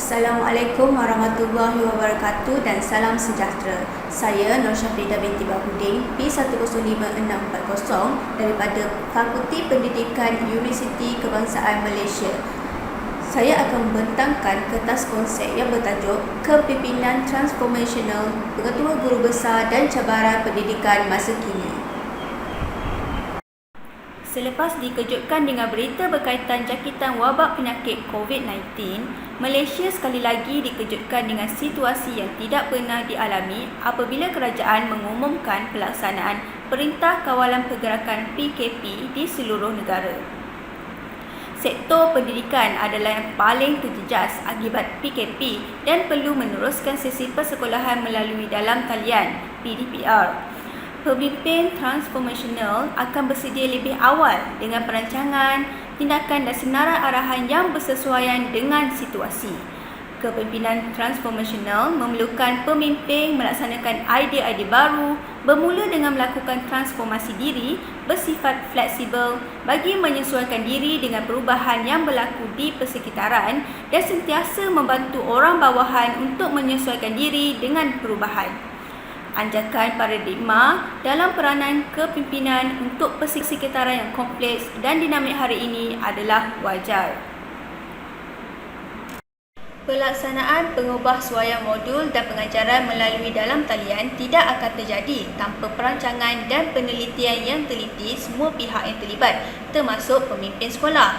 Assalamualaikum warahmatullahi wabarakatuh dan salam sejahtera. Saya Nur Syafridah binti Bahudin, P105-640 daripada Fakulti Pendidikan Universiti Kebangsaan Malaysia. Saya akan membentangkan kertas konsep yang bertajuk Kepimpinan Transformasional Pengetua Guru Besar dan Cabaran Pendidikan Masa Kini. Selepas dikejutkan dengan berita berkaitan jangkitan wabak penyakit COVID-19, Malaysia sekali lagi dikejutkan dengan situasi yang tidak pernah dialami apabila kerajaan mengumumkan pelaksanaan Perintah Kawalan Pergerakan PKP di seluruh negara. Sektor pendidikan adalah yang paling terjejas akibat PKP dan perlu meneruskan sesi persekolahan melalui dalam talian PDPR. Pemimpin transformasional akan bersedia lebih awal dengan perancangan, tindakan dan senarai arahan yang bersesuaian dengan situasi. Kepimpinan transformasional memerlukan pemimpin melaksanakan idea-idea baru, bermula dengan melakukan transformasi diri bersifat fleksibel bagi menyesuaikan diri dengan perubahan yang berlaku di persekitaran dan sentiasa membantu orang bawahan untuk menyesuaikan diri dengan perubahan. Anjakan paradigma dalam peranan kepimpinan untuk persekitaran yang kompleks dan dinamik hari ini adalah wajar. Pelaksanaan pengubahsuaian modul dan pengajaran melalui dalam talian tidak akan terjadi tanpa perancangan dan penelitian yang teliti semua pihak yang terlibat, termasuk pemimpin sekolah.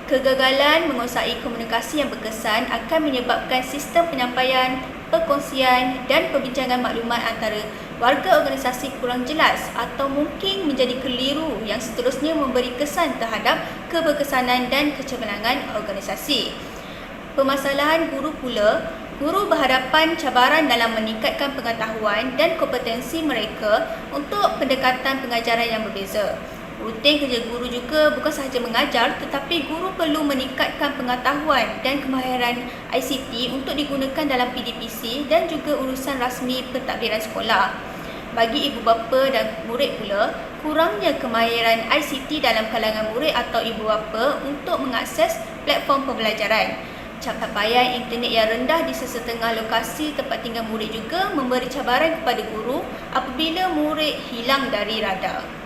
Kegagalan menguasai komunikasi yang berkesan akan menyebabkan sistem penyampaian, perkongsian dan perbincangan maklumat antara warga organisasi kurang jelas atau mungkin menjadi keliru yang seterusnya memberi kesan terhadap keberkesanan dan kecemerlangan organisasi. Permasalahan guru pula, guru berhadapan cabaran dalam meningkatkan pengetahuan dan kompetensi mereka untuk pendekatan pengajaran yang berbeza. Rutin kerja guru juga bukan sahaja mengajar tetapi guru perlu meningkatkan pengetahuan dan kemahiran ICT untuk digunakan dalam PDPC dan juga urusan rasmi pentadbiran sekolah. Bagi ibu bapa dan murid pula, kurangnya kemahiran ICT dalam kalangan murid atau ibu bapa untuk mengakses platform pembelajaran. Capaian internet yang rendah di sesetengah lokasi tempat tinggal murid juga memberi cabaran kepada guru apabila murid hilang dari radar.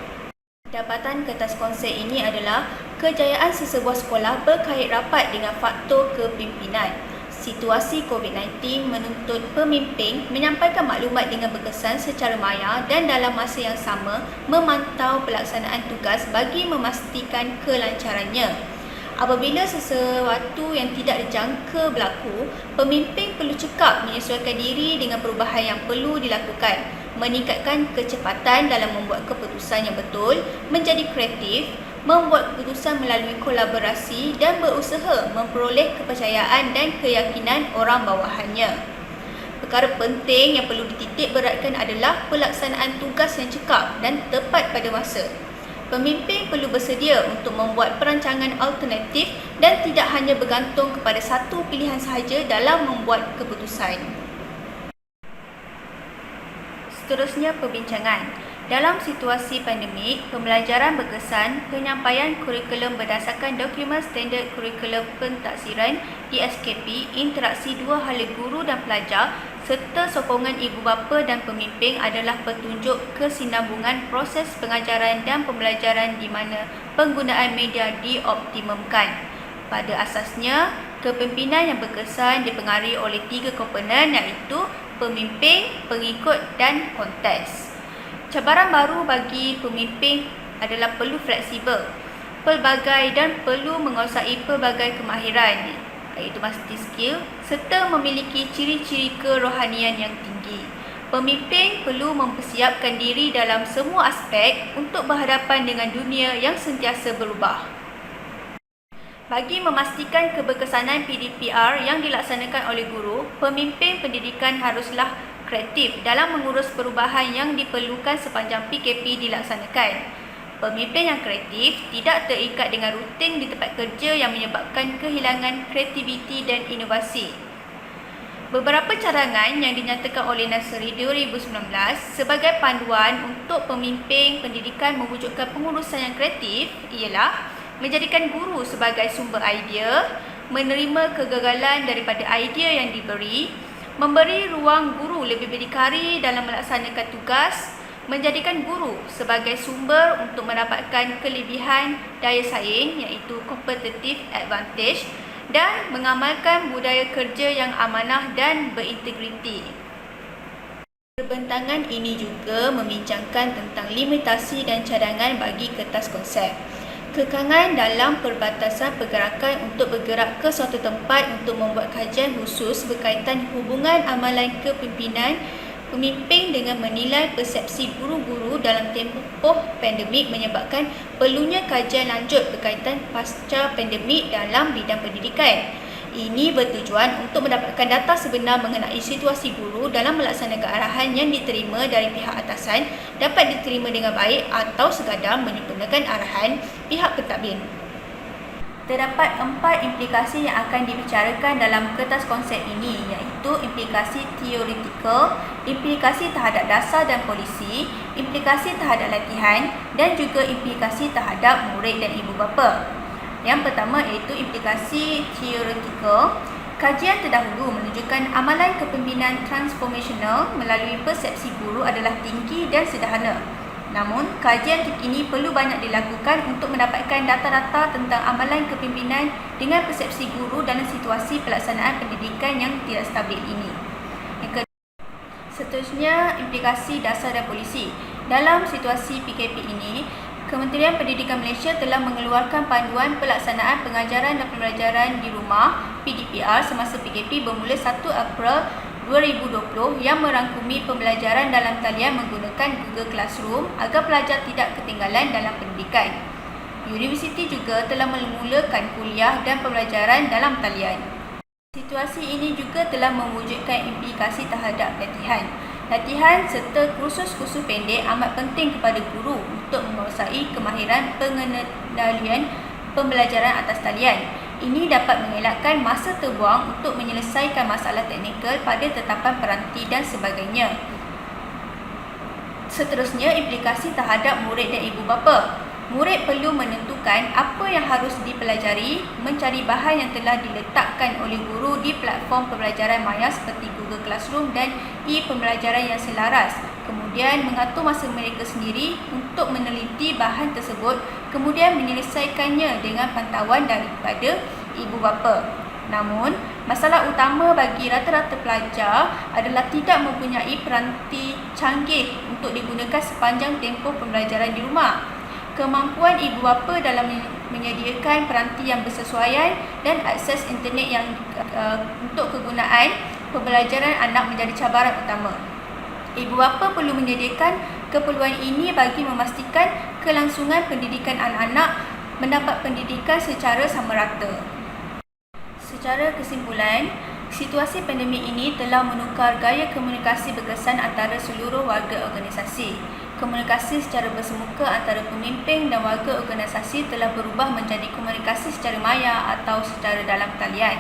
Dapatan kertas konsep ini adalah kejayaan sesebuah sekolah berkait rapat dengan faktor kepimpinan. Situasi COVID-19 menuntut pemimpin menyampaikan maklumat dengan berkesan secara maya dan dalam masa yang sama memantau pelaksanaan tugas bagi memastikan kelancarannya. Apabila sesuatu yang tidak dijangka berlaku, pemimpin perlu cekap menyesuaikan diri dengan perubahan yang perlu dilakukan, meningkatkan kecepatan dalam membuat keputusan yang betul, menjadi kreatif, membuat keputusan melalui kolaborasi dan berusaha memperoleh kepercayaan dan keyakinan orang bawahannya. Perkara penting yang perlu dititik beratkan adalah pelaksanaan tugas yang cekap dan tepat pada masa. Pemimpin perlu bersedia untuk membuat perancangan alternatif dan tidak hanya bergantung kepada satu pilihan sahaja dalam membuat keputusan. Seterusnya perbincangan. Dalam situasi pandemik, pembelajaran berkesan, penyampaian kurikulum berdasarkan dokumen standard kurikulum pentaksiran DSKP, interaksi dua hala guru dan pelajar serta sokongan ibu bapa dan pemimpin adalah petunjuk kesinambungan proses pengajaran dan pembelajaran di mana penggunaan media dioptimumkan. Pada asasnya, kepimpinan yang berkesan dipengaruhi oleh tiga komponen iaitu pemimpin, pengikut dan konteks. Cabaran baru bagi pemimpin adalah perlu fleksibel, pelbagai dan perlu menguasai pelbagai kemahiran iaitu multi skill serta memiliki ciri-ciri kerohanian yang tinggi. Pemimpin perlu mempersiapkan diri dalam semua aspek untuk berhadapan dengan dunia yang sentiasa berubah. Bagi memastikan keberkesanan PDPR yang dilaksanakan oleh guru, pemimpin pendidikan haruslah kreatif dalam mengurus perubahan yang diperlukan sepanjang PKP dilaksanakan. Pemimpin yang kreatif tidak terikat dengan rutin di tempat kerja yang menyebabkan kehilangan kreativiti dan inovasi. Beberapa cadangan yang dinyatakan oleh Nasri 2019 sebagai panduan untuk pemimpin pendidikan mewujudkan pengurusan yang kreatif ialah menjadikan guru sebagai sumber idea, menerima kegagalan daripada idea yang diberi, memberi ruang guru lebih berdikari dalam melaksanakan tugas, menjadikan guru sebagai sumber untuk mendapatkan kelebihan daya saing iaitu competitive advantage dan mengamalkan budaya kerja yang amanah dan berintegriti. Perbentangan ini juga membincangkan tentang limitasi dan cadangan bagi kertas konsep. Kekangan dalam perbatasan pergerakan untuk bergerak ke suatu tempat untuk membuat kajian khusus berkaitan hubungan amalan kepimpinan pemimpin dengan menilai persepsi guru-guru dalam tempoh pandemik menyebabkan perlunya kajian lanjut berkaitan pasca pandemik dalam bidang pendidikan. Ini bertujuan untuk mendapatkan data sebenar mengenai situasi guru dalam melaksanakan arahan yang diterima dari pihak atasan dapat diterima dengan baik atau sekadar menyempurnakan arahan pihak pentadbir. Terdapat 4 implikasi yang akan dibicarakan dalam kertas konsep ini iaitu implikasi teoretikal, implikasi terhadap dasar dan polisi, implikasi terhadap latihan dan juga implikasi terhadap murid dan ibu bapa. Yang pertama iaitu implikasi teoretikal. Kajian terdahulu menunjukkan amalan kepimpinan transformational melalui persepsi guru adalah tinggi dan sederhana. Namun, kajian terkini perlu banyak dilakukan untuk mendapatkan data-data tentang amalan kepimpinan dengan persepsi guru dalam situasi pelaksanaan pendidikan yang tidak stabil ini. Seterusnya, implikasi dasar dan polisi. Dalam situasi PKP ini, Kementerian Pendidikan Malaysia telah mengeluarkan panduan pelaksanaan pengajaran dan pembelajaran di rumah PDPR semasa PKP bermula 1 April 2020 yang merangkumi pembelajaran dalam talian menggunakan Google Classroom agar pelajar tidak ketinggalan dalam pendidikan. Universiti juga telah memulakan kuliah dan pembelajaran dalam talian. Situasi ini juga telah mewujudkan implikasi terhadap latihan. Latihan serta kursus-kursus pendek amat penting kepada guru untuk menguasai kemahiran pengendalian pembelajaran atas talian. Ini dapat mengelakkan masa terbuang untuk menyelesaikan masalah teknikal pada tetapan peranti dan sebagainya. Seterusnya, implikasi terhadap murid dan ibu bapa. Murid perlu menentukan apa yang harus dipelajari, mencari bahan yang telah diletakkan oleh guru di platform pembelajaran maya seperti Google Classroom dan e-pembelajaran yang selaras. Kemudian mengatur masa mereka sendiri untuk meneliti bahan tersebut, kemudian menyelesaikannya dengan pantauan daripada ibu bapa. Namun, masalah utama bagi rata-rata pelajar adalah tidak mempunyai peranti canggih untuk digunakan sepanjang tempoh pembelajaran di rumah. Kemampuan ibu bapa dalam menyediakan peranti yang bersesuaian dan akses internet yang untuk kegunaan pembelajaran anak menjadi cabaran utama. Ibu bapa perlu menyediakan keperluan ini bagi memastikan kelangsungan pendidikan anak-anak mendapat pendidikan secara sama rata. Secara kesimpulan, situasi pandemik ini telah menukar gaya komunikasi berkesan antara seluruh warga organisasi. Komunikasi secara bersemuka antara pemimpin dan warga organisasi telah berubah menjadi komunikasi secara maya atau secara dalam talian.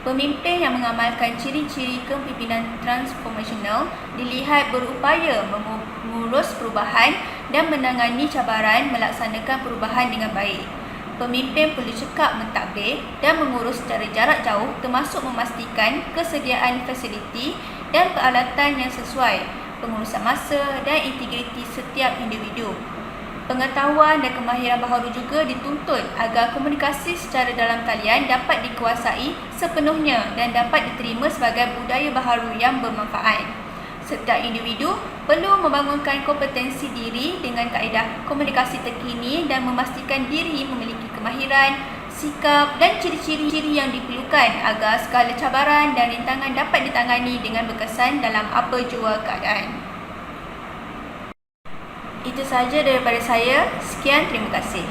Pemimpin yang mengamalkan ciri-ciri kepimpinan transformational dilihat berupaya mengurus perubahan dan menangani cabaran melaksanakan perubahan dengan baik. Pemimpin perlu cekap mentadbir dan mengurus secara jarak jauh termasuk memastikan kesediaan fasiliti dan peralatan yang sesuai, pengurusan masa dan integriti setiap individu. Pengetahuan dan kemahiran baharu juga dituntut agar komunikasi secara dalam talian dapat dikuasai sepenuhnya dan dapat diterima sebagai budaya baharu yang bermanfaat. Setiap individu perlu membangunkan kompetensi diri dengan kaedah komunikasi terkini dan memastikan diri memiliki kemahiran, sikap dan ciri-ciri yang diperlukan agar segala cabaran dan rintangan dapat ditangani dengan berkesan dalam apa jua keadaan. Itu sahaja daripada saya. Sekian, terima kasih.